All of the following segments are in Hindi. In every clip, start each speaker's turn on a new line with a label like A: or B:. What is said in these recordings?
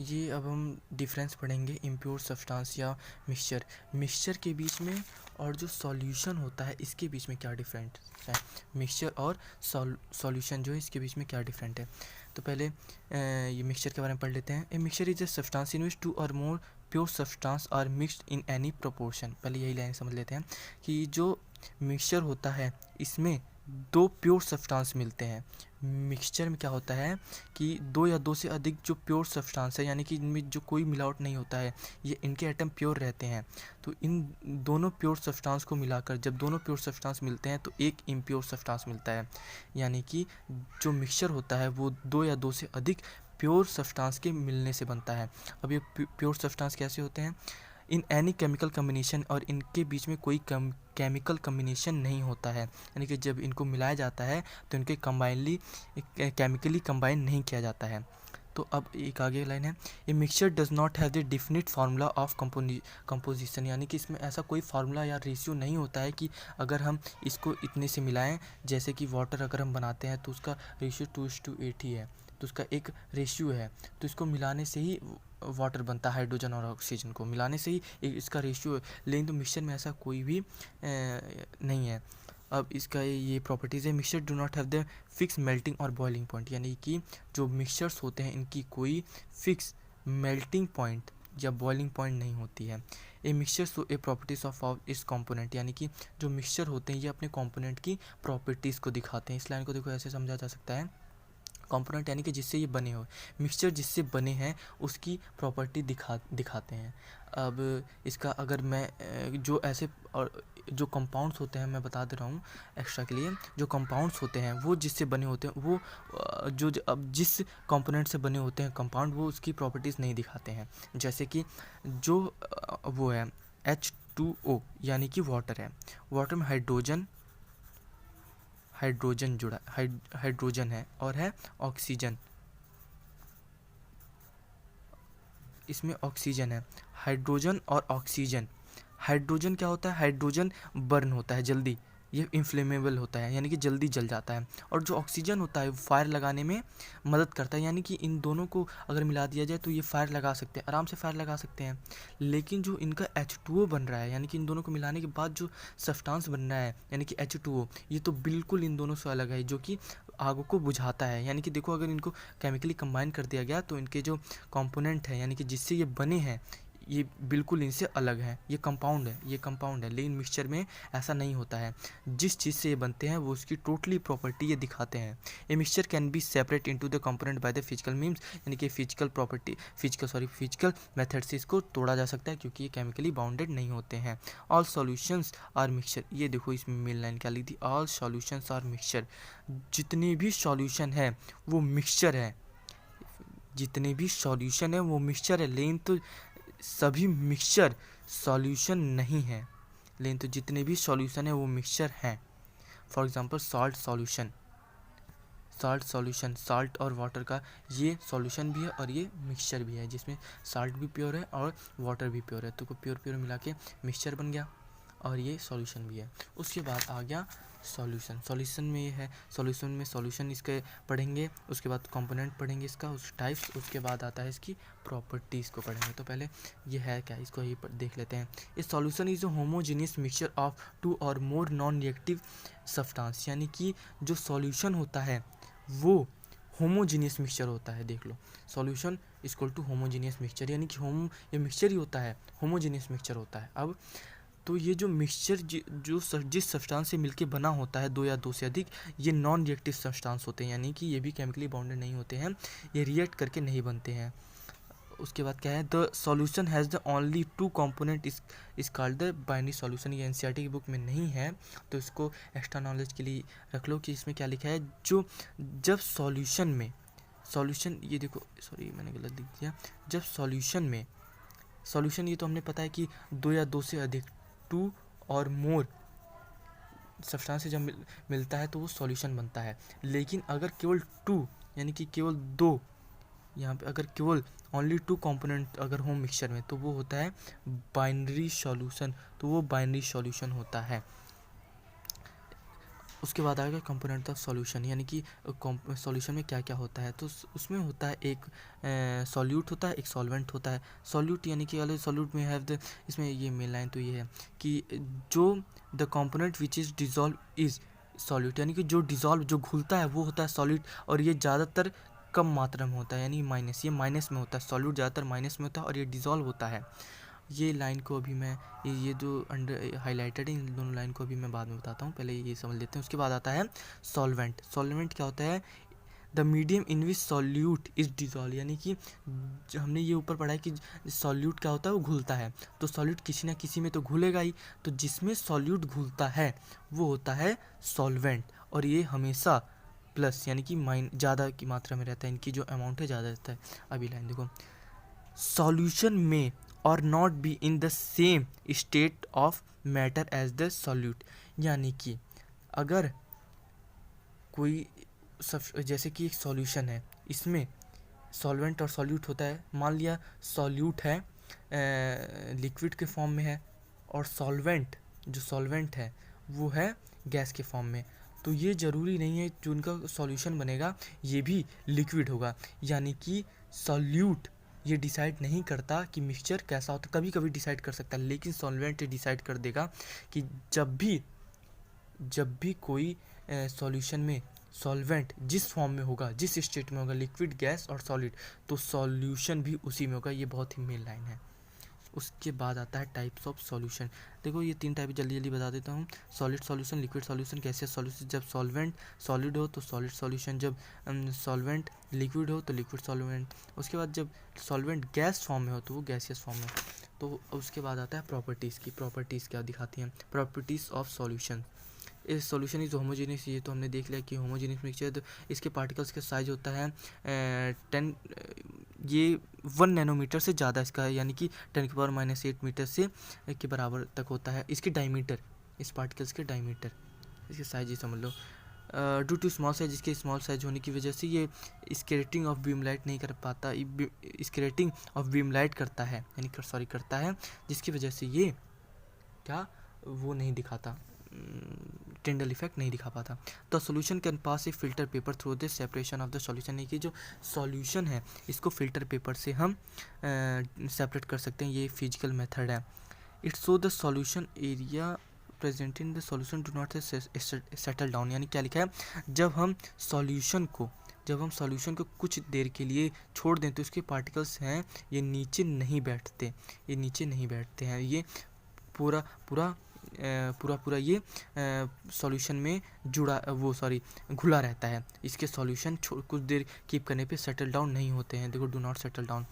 A: ये अब हम डिफरेंस पढ़ेंगे इम्प्योर सब्सटेंस या मिक्सचर। मिक्सचर के बीच में और जो सॉल्यूशन होता है इसके बीच में क्या डिफरेंट है। मिक्सचर और सॉल्यूशन जो है इसके बीच में क्या डिफरेंट है। तो पहले ये मिक्सचर के बारे में पढ़ लेते हैं। A mixture is a substance in which two और more pure substances are mixed in any proportion. पहले यही लाइन समझ लेते हैं कि जो मिक्सचर होता है इसमें दो प्योर सब्सटेंस मिलते हैं। मिक्सचर में क्या होता है कि दो या दो से अधिक जो प्योर सब्सटेंस है, यानी कि इनमें जो कोई मिलावट नहीं होता है, ये इनके एटम प्योर रहते हैं। तो इन दोनों प्योर सब्सटेंस को मिलाकर जब दोनों प्योर सब्सटेंस मिलते हैं तो एक इम्प्योर सब्सटेंस मिलता है। यानी कि जो मिक्सचर होता है वो दो या दो से अधिक प्योर सब्सटेंस के मिलने से बनता है। अब ये प्योर सब्सटेंस कैसे होते हैं। इन एनी केमिकल कम्बिनेशन, और इनके बीच में कोई केमिकल कम्बिनेशन नहीं होता है, यानी कि जब इनको मिलाया जाता है तो इनके कंबाइनली केमिकली कंबाइन नहीं किया जाता है। तो अब एक आगे लाइन है, a mixture does not have the definite formula of composition. यानी कि इसमें ऐसा कोई फार्मूला या रेशियो नहीं होता है कि अगर हम इसको इतने से मिलाएं, जैसे कि वाटर अगर हम बनाते हैं तो उसका रेशियो 2:8 ही है, तो उसका एक रेशियो है, तो इसको मिलाने से ही वाटर बनता है। हाइड्रोजन और ऑक्सीजन को मिलाने से ही इसका रेशियो है। लेकिन तो मिक्सचर में ऐसा कोई भी नहीं है। अब इसका ये प्रॉपर्टीज़ है, mixture do not have the fix melting और बॉइलिंग पॉइंट। यानी कि जो मिक्सचर्स होते हैं इनकी कोई फिक्स मेल्टिंग पॉइंट या बॉइलिंग पॉइंट नहीं होती है। A mixture so A properties of इस कंपोनेंट, यानी कि जो मिक्सचर होते हैं ये अपने कंपोनेंट की प्रॉपर्टीज़ को दिखाते हैं। इस लाइन को देखो ऐसे समझा जा सकता है, कंपोनेंट यानी कि जिससे ये बने हो, मिक्सचर जिससे बने हैं उसकी प्रॉपर्टी दिखाते हैं। अब इसका अगर मैं जो ऐसे और जो कंपाउंड्स होते हैं मैं बता दे रहा हूँ एक्स्ट्रा के लिए, जो कंपाउंड्स होते हैं वो जिससे बने होते हैं वो अब जिस कंपोनेंट से बने होते हैं कंपाउंड वो उसकी प्रॉपर्टीज़ नहीं दिखाते हैं। जैसे कि जो वो है H2O, यानी कि वाटर है, वाटर में हाइड्रोजन जुड़ा हाइड्रोजन है और है ऑक्सीजन, इसमें ऑक्सीजन है। हाइड्रोजन और ऑक्सीजन, हाइड्रोजन क्या होता है, हाइड्रोजन बर्न होता है जल्दी, ये इन्फ्लेमेबल होता है यानी कि जल्दी जल जाता है। और जो ऑक्सीजन होता है वो फायर लगाने में मदद करता है, यानी कि इन दोनों को अगर मिला दिया जाए तो ये फायर लगा सकते हैं, आराम से फायर लगा सकते हैं। लेकिन जो इनका H2O बन रहा है, यानी कि इन दोनों को मिलाने के बाद जो सब्सटेंस बन रहा है यानी कि H2O, ये तो बिल्कुल इन दोनों से अलग है, जो कि आग को बुझाता है। यानी कि देखो अगर इनको केमिकली कंबाइन कर दिया गया तो इनके जो कंपोनेंट है यानी कि जिससे ये बने हैं ये बिल्कुल इनसे अलग है, ये कंपाउंड है। लेकिन मिक्सचर में ऐसा नहीं होता है, जिस चीज़ से ये बनते हैं वो उसकी टोटली प्रॉपर्टी ये दिखाते हैं। A mixture can be separate into the component by the physical means, यानी कि फिजिकल मेथड से इसको तोड़ा जा सकता है क्योंकि ये केमिकली बाउंडेड नहीं होते हैं। ऑल सॉल्यूशंस आर मिक्सचर, ये देखो इसमें मेन लाइन क्या लिखी थी, ऑल सॉल्यूशंस आर मिक्सचर, जितने भी सॉल्यूशन है वो मिक्सचर है, जितने भी सॉल्यूशन है वो मिक्सचर है। लेकिन तो सभी मिक्सचर सॉल्यूशन नहीं है, लेकिन तो जितने भी सॉल्यूशन है वो मिक्सचर हैं। फॉर एग्जांपल सॉल्ट साल्ट और वाटर का ये सॉल्यूशन भी है और ये मिक्सचर भी है, जिसमें साल्ट भी प्योर है और वाटर भी प्योर है, तो प्योर मिला के मिक्सचर बन गया और ये सॉल्यूशन भी है। उसके बाद आ गया सॉल्यूशन में ये है, सॉल्यूशन इसके पढ़ेंगे, उसके बाद कंपोनेंट पढ़ेंगे इसका, उस टाइप्स, उसके बाद आता है इसकी प्रॉपर्टीज़ को पढ़ेंगे। तो पहले ये है क्या, इसको ही देख लेते हैं। इस solution is a homogeneous mixture of two और मोर नॉन रिएक्टिव सब्सटेंस, यानी कि जो सॉल्यूशन होता है वो होमोजीनियस मिक्सचर होता है। देख लो, solution equal to homogeneous mixture, यानी कि ये मिक्सचर ही होता है, होमोजीनियस मिक्सचर होता है। अब तो ये जो मिक्सचर जिस सब्सटेंस से मिलके बना होता है दो या दो से अधिक, ये नॉन रिएक्टिव सब्सटेंस होते हैं, यानी कि ये भी केमिकली बाउंडेड नहीं होते हैं, ये रिएक्ट करके नहीं बनते हैं। उसके बाद क्या है, the solution has the only two component is called the binary solution. ये एनसीईआरटी की बुक में नहीं है तो इसको एक्स्ट्रा नॉलेज के लिए रख लो कि इसमें क्या लिखा है। जब सॉल्यूशन ये देखो, सॉरी मैंने गलत लिख दिया, जब सॉल्यूशन ये तो हमने पता है कि दो या दो से अधिक, टू और मोर सब्सटेंस से जब मिलता है तो वो सॉल्यूशन बनता है। लेकिन अगर केवल टू, यानी कि केवल दो, यहाँ पे अगर केवल ओनली टू कंपोनेंट अगर हो मिक्सचर में तो वो होता है बाइनरी सॉल्यूशन, तो वो बाइनरी सॉल्यूशन होता है। उसके बाद आएगा कंपोनेंट ऑफ सॉल्यूशन, यानी कि सॉल्यूशन में क्या क्या होता है। तो उसमें होता है एक सॉल्यूट होता है, एक सॉल्वेंट होता है। सॉल्यूट यानी कि वाले सॉल्यूट में हैव द, इसमें ये मेन लाइन तो ये है कि जो the component which is dissolve is solute, यानी कि जो डिजॉल्व जो घुलता है वो होता है सॉल्यूट, और ये ज़्यादातर कम मात्रा में होता है, यानी माइनस, ये माइनस में होता है। सॉल्यूट ज़्यादातर माइनस में होता है और ये डिजॉल्व होता है। ये लाइन को अभी मैं, ये जो अंडर हाईलाइटेड है, इन दोनों लाइन को अभी मैं बाद में बताता हूँ, पहले ये समझ लेते हैं। उसके बाद आता है सॉल्वेंट। सॉल्वेंट क्या होता है? The medium in which solute is dissolve, यानी कि हमने ये ऊपर पढ़ा है कि सॉल्यूट क्या होता है, वो घुलता है। तो सॉल्यूट किसी ना किसी में तो घुलेगा ही, तो जिसमें सॉल्यूट घुलता है वो होता है सॉल्वेंट, और ये हमेशा प्लस यानी कि ज़्यादा की मात्रा में रहता है, इनकी जो अमाउंट है ज़्यादा रहता है। अभी लाइन देखो, सॉल्यूशन में और not be in the same state of matter as the solute, यानी कि अगर कोई जैसे कि एक सॉल्यूशन है, इसमें सॉल्वेंट और सॉल्यूट होता है। मान लिया सॉल्यूट है लिक्विड के फॉर्म में है, और सॉल्वेंट जो सॉल्वेंट है वो है गैस के फॉर्म में, तो ये ज़रूरी नहीं है जो उनका सॉल्यूशन बनेगा ये भी लिक्विड होगा। यानी कि सॉल्यूट ये डिसाइड नहीं करता कि मिक्सचर कैसा होता, कभी कभी डिसाइड कर सकता है, लेकिन सॉल्वेंट डिसाइड कर देगा कि जब भी कोई सॉल्यूशन में सॉल्वेंट जिस फॉर्म में होगा, जिस स्टेट में होगा, लिक्विड, गैस और सॉलिड, तो सॉल्यूशन भी उसी में होगा। ये बहुत ही मेन लाइन है। उसके बाद आता है टाइप्स ऑफ सॉल्यूशन। देखो ये 3 टाइप जल्दी जल्दी बता देता हूँ। Solid solution, liquid solution, gaseous solution. जब सॉल्वेंट सॉलिड हो तो सॉलिड सॉल्यूशन, जब सॉल्वेंट लिक्विड हो तो लिक्विड सॉल्वेंट। उसके बाद जब सॉल्वेंट गैस फॉर्म में हो तो वो गैसियस फॉर्म में। तो उसके बाद आता है प्रॉपर्टीज़ की। प्रॉपर्टीज़ क्या दिखाती हैं? Properties of solution. इस सॉल्यूशन इज होमोजेनियस, ये तो हमने देख लिया कि होमोजेनियस मिक्सचर, तो इसके पार्टिकल्स का साइज होता है 10, ये 1 नैनोमीटर से ज़्यादा इसका है, यानी कि 10⁻⁻8 मीटर से के बराबर तक होता है इसकी डायमीटर, इस पार्टिकल्स के डायमीटर, इसके साइज ये समझ लो। ड्यू टू स्मॉल साइज, इसके स्मॉल साइज होने की वजह से ये स्केटिंग ऑफ बीम लाइट नहीं कर पाता, स्केटिंग ऑफ बीम लाइट करता है, यानी करता है, जिसकी वजह से ये क्या वो नहीं दिखाता, टिंडल इफेक्ट नहीं दिखा पाता। तो solution can pass A filter paper through the separation of the solution, है कि जो सॉल्यूशन है इसको फिल्टर पेपर से हम सेपरेट कर सकते हैं, ये फिजिकल मेथड है। It's so the solution area present in the solution do not settle down, यानी क्या लिखा है, जब हम सॉल्यूशन को कुछ देर के लिए छोड़ दें तो इसके पार्टिकल्स हैं ये नीचे नहीं बैठते, हैं, ये पूरा पूरा ये सॉल्यूशन में घुला रहता है। इसके सॉल्यूशन कुछ देर कीप करने पे सेटल डाउन नहीं होते हैं। देखो, do not settle down.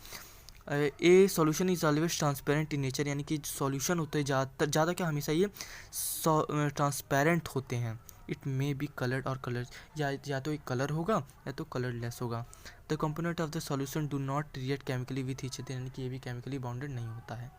A: A solution is always transparent in nature, यानी कि सॉल्यूशन होते हैं ज़्यादा क्या हमेशा ये ट्रांसपेरेंट होते हैं। इट मे बी कलर्ड और कलर, या तो एक कलर होगा या तो कलरलेस होगा। The component of the solution do not react chemically with each other, यानी कि ये भी केमिकली बॉन्डेड नहीं होता है।